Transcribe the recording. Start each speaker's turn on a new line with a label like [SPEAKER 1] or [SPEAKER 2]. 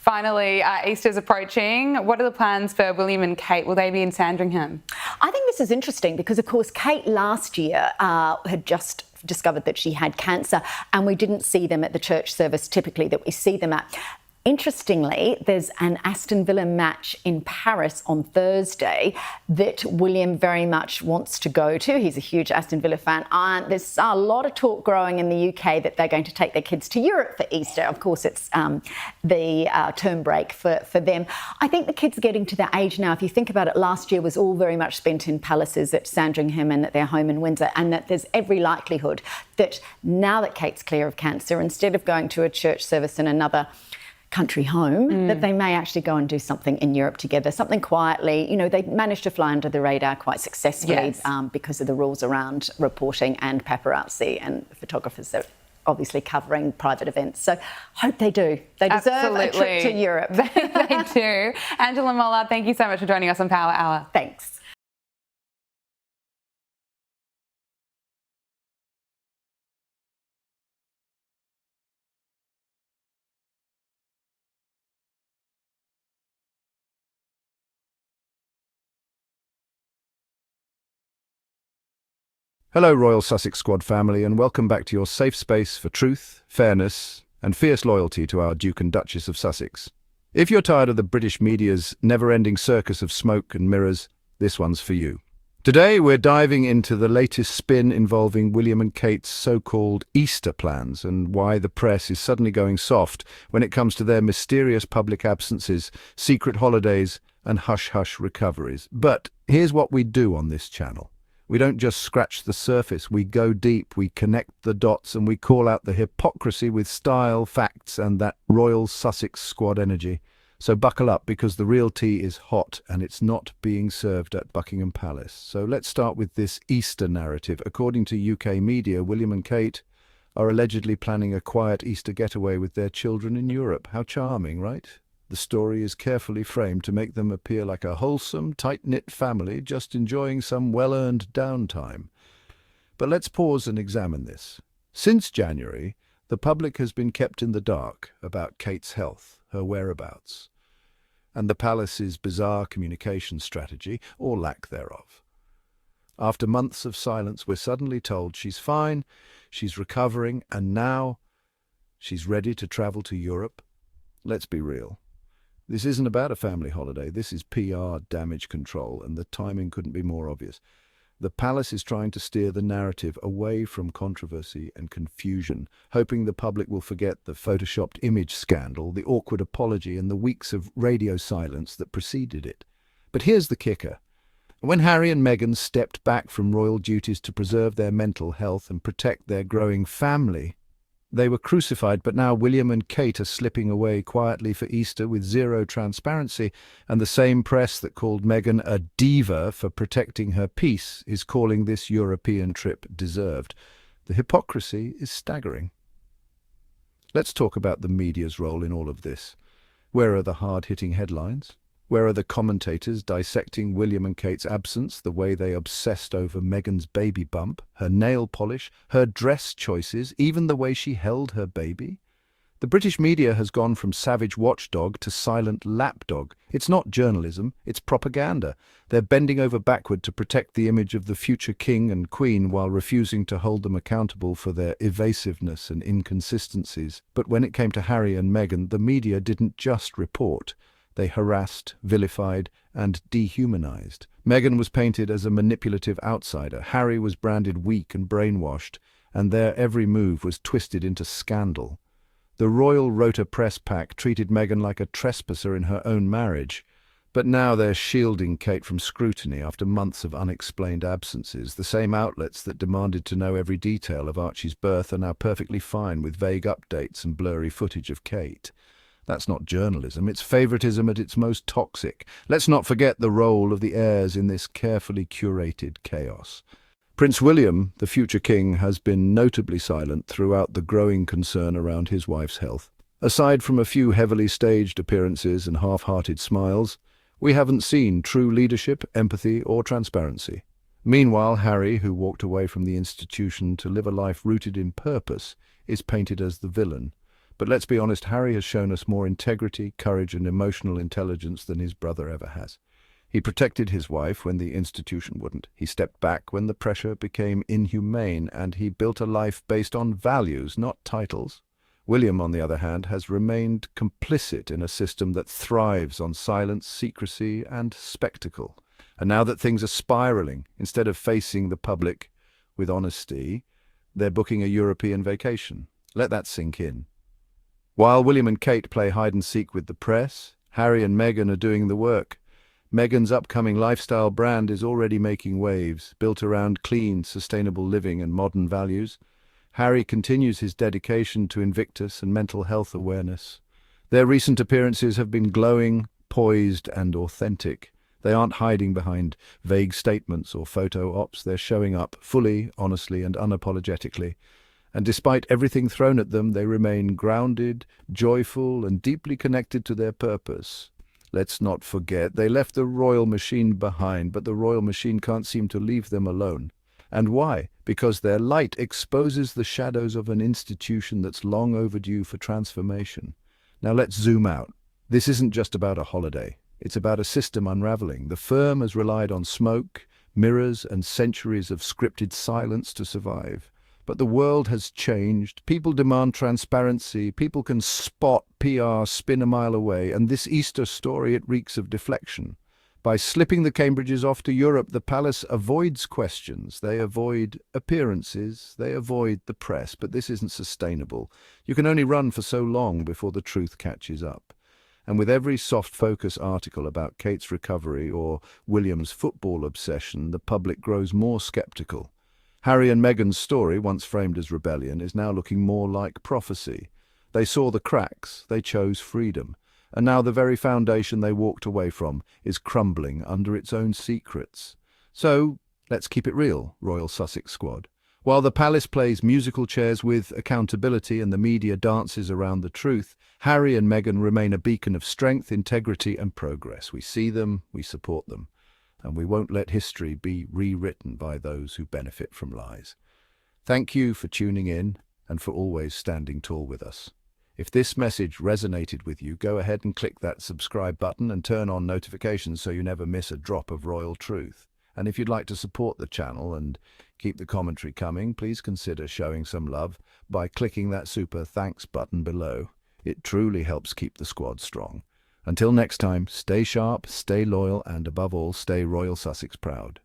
[SPEAKER 1] Finally, Easter's approaching. What are the plans for William and Kate? Will they be in Sandringham?
[SPEAKER 2] I think this is interesting because, of course, Kate last year had just discovered that she had cancer, and we didn't see them at the church service typically that we see them at. Interestingly, there's an Aston Villa match in Paris on Thursday that William very much wants to go to. He's a huge Aston Villa fan. There's a lot of talk growing in the UK that they're going to take their kids to Europe for Easter. Of course, it's the term break for them. I think the kids are getting to that age now. If you think about it, last year was all very much spent in palaces at Sandringham and at their home in Windsor, and that there's every likelihood that now that Kate's clear of cancer, instead of going to a church service in another country home, that they may actually go and do something in Europe together, something quietly. You know, they managed to fly under the radar quite successfully because of the rules around reporting and paparazzi and photographers that obviously covering private events. So hope they do. They deserve a trip to Europe.
[SPEAKER 1] They do. Angela Mollard, thank you so much for joining us on Power Hour.
[SPEAKER 2] Thanks.
[SPEAKER 3] Hello, Royal Sussex Squad family, and welcome back to your safe space for truth, fairness, and fierce loyalty to our Duke and Duchess of Sussex. If you're tired of the British media's never-ending circus of smoke and mirrors, this one's for you. Today, we're diving into the latest spin involving William and Kate's so-called Easter plans and why the press is suddenly going soft when it comes to their mysterious public absences, secret holidays, and hush-hush recoveries. But here's what we do on this channel. We don't just scratch the surface, we go deep, we connect the dots, and we call out the hypocrisy with style, facts, and that Royal Sussex Squad energy. So buckle up, because the real tea is hot, and it's not being served at Buckingham Palace. So let's start with this Easter narrative. According to UK media, William and Kate are allegedly planning a quiet Easter getaway with their children in Europe. How charming, right? The story is carefully framed to make them appear like a wholesome, tight-knit family just enjoying some well-earned downtime. But let's pause and examine this. Since January, the public has been kept in the dark about Kate's health, her whereabouts, and the palace's bizarre communication strategy, or lack thereof. After months of silence, we're suddenly told she's fine, she's recovering, and now she's ready to travel to Europe. Let's be real. This isn't about a family holiday, this is PR damage control, and the timing couldn't be more obvious. The palace is trying to steer the narrative away from controversy and confusion, hoping the public will forget the photoshopped image scandal, the awkward apology, and the weeks of radio silence that preceded it. But here's the kicker. When Harry and Meghan stepped back from royal duties to preserve their mental health and protect their growing family, they were crucified, but now William and Kate are slipping away quietly for Easter with zero transparency, and the same press that called Meghan a diva for protecting her peace is calling this European trip deserved. The hypocrisy is staggering. Let's talk about the media's role in all of this. Where are the hard-hitting headlines? Where are the commentators dissecting William and Kate's absence the way they obsessed over Meghan's baby bump, her nail polish, her dress choices, even the way she held her baby? The British media has gone from savage watchdog to silent lapdog. It's not journalism, it's propaganda. They're bending over backward to protect the image of the future king and queen while refusing to hold them accountable for their evasiveness and inconsistencies. But when it came to Harry and Meghan, the media didn't just report. They harassed, vilified, and dehumanized. Meghan was painted as a manipulative outsider. Harry was branded weak and brainwashed, and their every move was twisted into scandal. The Royal Rota press pack treated Meghan like a trespasser in her own marriage. But now they're shielding Kate from scrutiny after months of unexplained absences. The same outlets that demanded to know every detail of Archie's birth are now perfectly fine with vague updates and blurry footage of Kate. That's not journalism, it's favoritism at its most toxic. Let's not forget the role of the heirs in this carefully curated chaos. Prince William, the future king, has been notably silent throughout the growing concern around his wife's health. Aside from a few heavily staged appearances and half-hearted smiles, we haven't seen true leadership, empathy, or transparency. Meanwhile, Harry, who walked away from the institution to live a life rooted in purpose, is painted as the villain. But let's be honest, Harry has shown us more integrity, courage, and emotional intelligence than his brother ever has. He protected his wife when the institution wouldn't. He stepped back when the pressure became inhumane, and he built a life based on values, not titles. William, on the other hand, has remained complicit in a system that thrives on silence, secrecy, and spectacle. And now that things are spiraling, instead of facing the public with honesty, they're booking a European vacation. Let that sink in. While William and Kate play hide-and-seek with the press, Harry and Meghan are doing the work. Meghan's upcoming lifestyle brand is already making waves, built around clean, sustainable living and modern values. Harry continues his dedication to Invictus and mental health awareness. Their recent appearances have been glowing, poised, and authentic. They aren't hiding behind vague statements or photo ops. They're showing up fully, honestly, and unapologetically. And despite everything thrown at them, they remain grounded, joyful, and deeply connected to their purpose. Let's not forget, they left the royal machine behind, but the royal machine can't seem to leave them alone. And why? Because their light exposes the shadows of an institution that's long overdue for transformation. Now let's zoom out. This isn't just about a holiday. It's about a system unraveling. The firm has relied on smoke, mirrors, and centuries of scripted silence to survive. But the world has changed. People demand transparency. People can spot PR spin a mile away. And this Easter story, it reeks of deflection. By slipping the Cambridges off to Europe, the palace avoids questions. They avoid appearances. They avoid the press. But this isn't sustainable. You can only run for so long before the truth catches up. And with every soft focus article about Kate's recovery or William's football obsession, the public grows more skeptical. Harry and Meghan's story, once framed as rebellion, is now looking more like prophecy. They saw the cracks, they chose freedom, and now the very foundation they walked away from is crumbling under its own secrets. So, let's keep it real, Royal Sussex Squad. While the palace plays musical chairs with accountability and the media dances around the truth, Harry and Meghan remain a beacon of strength, integrity, and progress. We see them, we support them. And we won't let history be rewritten by those who benefit from lies. Thank you for tuning in and for always standing tall with us. If this message resonated with you, go ahead and click that subscribe button and turn on notifications so you never miss a drop of royal truth. And if you'd like to support the channel and keep the commentary coming, please consider showing some love by clicking that super thanks button below. It truly helps keep the squad strong. Until next time, stay sharp, stay loyal, and above all, stay Royal Sussex proud.